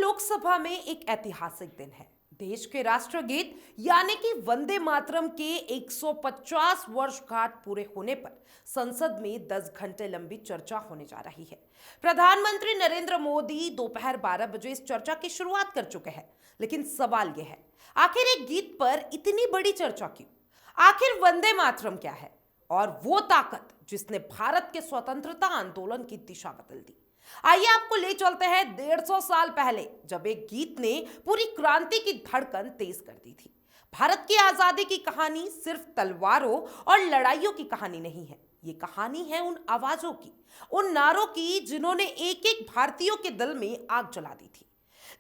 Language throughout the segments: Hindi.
लोकसभा में एक ऐतिहासिक दिन है। देश के राष्ट्रगीत यानी कि वंदे मातरम के 150 वर्षगांठ पूरे होने पर संसद में 10 घंटे लंबी चर्चा होने जा रही है। प्रधानमंत्री नरेंद्र मोदी दोपहर 12 बजे इस चर्चा की शुरुआत कर चुके हैं, लेकिन सवाल यह है, आखिर एक गीत पर इतनी बड़ी चर्चा क्यों? आखिर वंदे मातरम क्या है और वो ताकत जिसने भारत के स्वतंत्रता आंदोलन की दिशा बदल दी? आइए आपको ले चलते हैं 150 साल पहले, जब एक गीत ने पूरी क्रांति की धड़कन तेज कर दी थी। भारत की आजादी की कहानी सिर्फ तलवारों और लड़ाइयों की कहानी नहीं है। ये कहानी है उन आवाजों की, उन नारों की जिन्होंने एक एक भारतीयों के दिल में आग जला दी थी,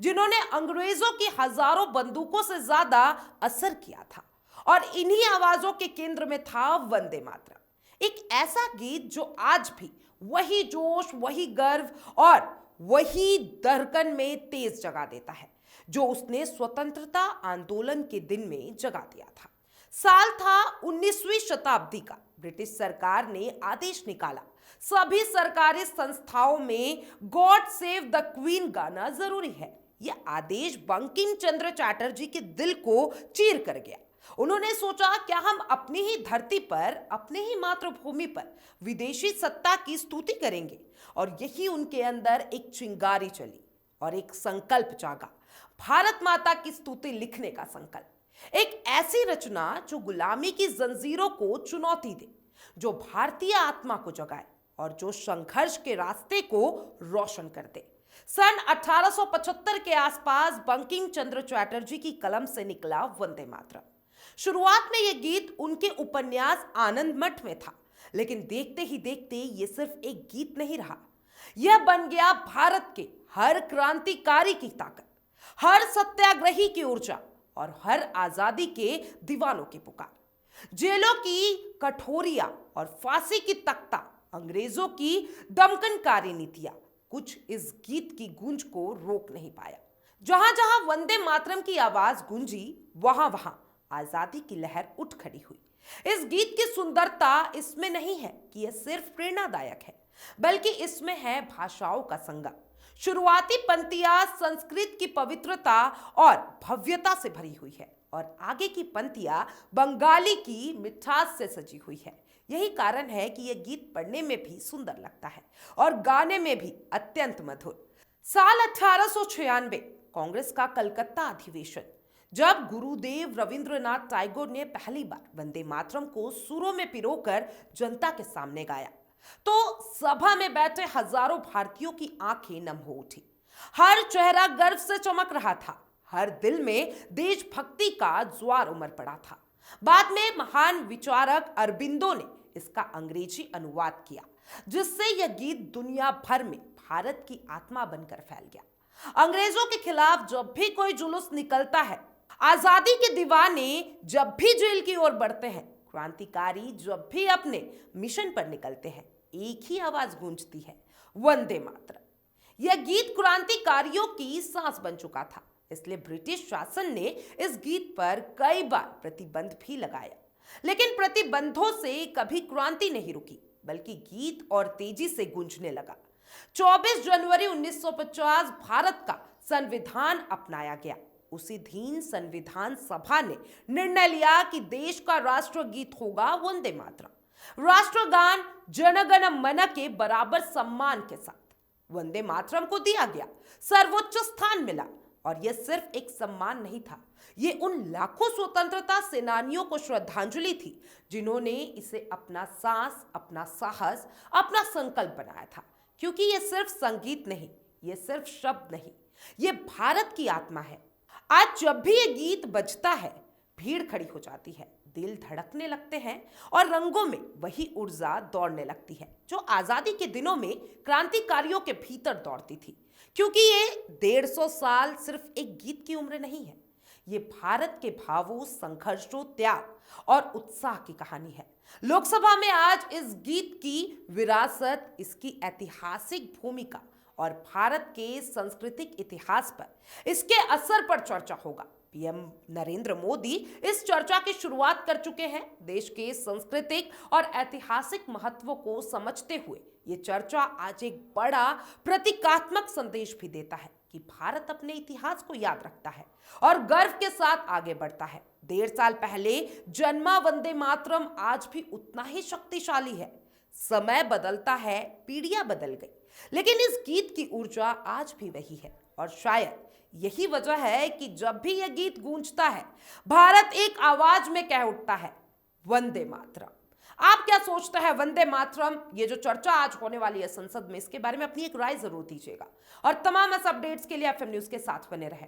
जिन्होंने अंग्रेजों की हजारों बंदूकों से ज्यादा असर किया था। और इन्हीं आवाजों के केंद्र में था वंदे मातरम, एक ऐसा गीत जो आज भी वही जोश, वही गर्व और वही धड़कन में तेज जगा देता है जो उसने स्वतंत्रता आंदोलन के दिन में जगा दिया था। साल था 19वीं शताब्दी का। ब्रिटिश सरकार ने आदेश निकाला, सभी सरकारी संस्थाओं में गॉड सेव द क्वीन गाना जरूरी है। यह आदेश बंकिम चंद्र चटर्जी के दिल को चीर कर गया। उन्होंने सोचा, क्या हम अपनी ही धरती पर, अपने ही मातृभूमि पर विदेशी सत्ता की स्तुति करेंगे? और यही उनके अंदर एक चिंगारी चली और एक संकल्प जागा, भारत माता की स्तुति लिखने का संकल्प। एक ऐसी रचना जो गुलामी की जंजीरों को चुनौती दे, जो भारतीय आत्मा को जगाए और जो संघर्ष के रास्ते को रोशन कर दे। सन 1875 के आसपास बंकिम चंद्र चटर्जी की कलम से निकला वंदे मातरम। शुरुआत में यह गीत उनके उपन्यास आनंद मठ में था, लेकिन देखते ही देखते यह सिर्फ एक गीत नहीं रहा, यह बन गया भारत के हर क्रांतिकारी की ताकत, हर सत्याग्रही की ऊर्जा और हर आजादी के दीवानों की पुकार। जेलों की कठोरियां और फांसी की तख्ता, अंग्रेजों की दमकनकारी नीतियां कुछ इस गीत की गूंज को रोक नहीं पाया। जहां जहां वंदे मातरम की आवाज गूंजी, वहां वहां आजादी की लहर उठ खड़ी हुई। इस गीत की सुंदरता इसमें नहीं है कि यह सिर्फ प्रेरणादायक है, बल्कि इसमें है भाषाओं का संगम। शुरुआती पंक्तियां संस्कृत की पवित्रता और भव्यता से भरी हुई है और आगे की पंक्तियां बंगाली की मिठास से सजी हुई है। यही कारण है कि यह गीत पढ़ने में भी सुंदर लगता है और गाने में भी अत्यंत मधुर। साल 1896 कांग्रेस का कलकत्ता अधिवेशन, जब गुरुदेव रविंद्रनाथ टैगोर ने पहली बार वंदे मातरम को सुरों में पिरोकर जनता के सामने गाया, तो सभा में बैठे हजारों भारतीयों की आंखें नम हो उठी। हर चेहरा गर्व से चमक रहा था, हर दिल में देशभक्ति का ज्वार उमड़ पड़ा था। बाद में महान विचारक अरबिंदो ने इसका अंग्रेजी अनुवाद किया, जिससे यह गीत दुनिया भर में भारत की आत्मा बनकर फैल गया। अंग्रेजों के खिलाफ जब भी कोई जुलूस निकलता है, आजादी के दीवाने जब भी जेल की ओर बढ़ते हैं, क्रांतिकारी जब भी अपने मिशन पर निकलते हैं, एक ही आवाज गूंजती है, वंदे मातरम। यह गीत क्रांतिकारियों की सांस बन चुका था, इसलिए ब्रिटिश शासन ने इस गीत पर कई बार प्रतिबंध भी लगाया, लेकिन प्रतिबंधों से कभी क्रांति नहीं रुकी, बल्कि गीत और तेजी से गूंजने लगा। 24 जनवरी 1950 भारत का संविधान अपनाया गया। उसी दिन संविधान सभा ने निर्णय लिया कि देश का राष्ट्रगीत होगा वंदे मातरम। राष्ट्रगान जनगण मन के बराबर सम्मान के साथ वंदे मातरम को दिया गया, सर्वोच्च स्थान मिला। और यह सिर्फ एक सम्मान नहीं था, यह उन लाखों स्वतंत्रता सेनानियों को श्रद्धांजलि थी जिन्होंने इसे अपना सांस, अपना साहस, अपना संकल्प बनाया था। क्योंकि यह सिर्फ संगीत नहीं, यह सिर्फ शब्द नहीं, यह भारत की आत्मा है। आज जब भी ये गीत बजता है, भीड़ खड़ी हो जाती है, दिल धड़कने लगते हैं और रंगों में वही ऊर्जा दौड़ने लगती है जो आजादी के दिनों में क्रांतिकारियों के भीतर दौड़ती थी। क्योंकि ये 150 साल सिर्फ एक गीत की उम्र नहीं है, ये भारत के भावों, संघर्षों, त्याग और उत्साह की कहानी है। लोकसभा में आज इस गीत की विरासत, इसकी ऐतिहासिक भूमिका और भारत के सांस्कृतिक इतिहास पर, इसके असर पर चर्चा होगा। पीएम नरेंद्र मोदी इस चर्चा की शुरुआत कर चुके हैं। देश के सांस्कृतिक और ऐतिहासिक महत्व को समझते हुए ये चर्चा आज एक बड़ा प्रतीकात्मक संदेश भी देता है। कि भारत अपने इतिहास को याद रखता है और गर्व के साथ आगे बढ़ता है। 1.5 साल पहले जन्मा वंदे मातरम आज भी उतना ही शक्तिशाली है। समय बदलता है, पीढ़ियां बदल गई, लेकिन इस गीत की ऊर्जा आज भी वही है। और शायद यही वजह है कि जब भी यह गीत गूंजता है, भारत एक आवाज में कह उठता है, वंदे मातरम। आप क्या सोचते हैं वंदे मातरम, ये जो चर्चा आज होने वाली है संसद में, इसके बारे में अपनी एक राय जरूर दीजिएगा। और तमाम ऐसे अपडेट्स के लिए एफएम न्यूज के साथ बने रहें।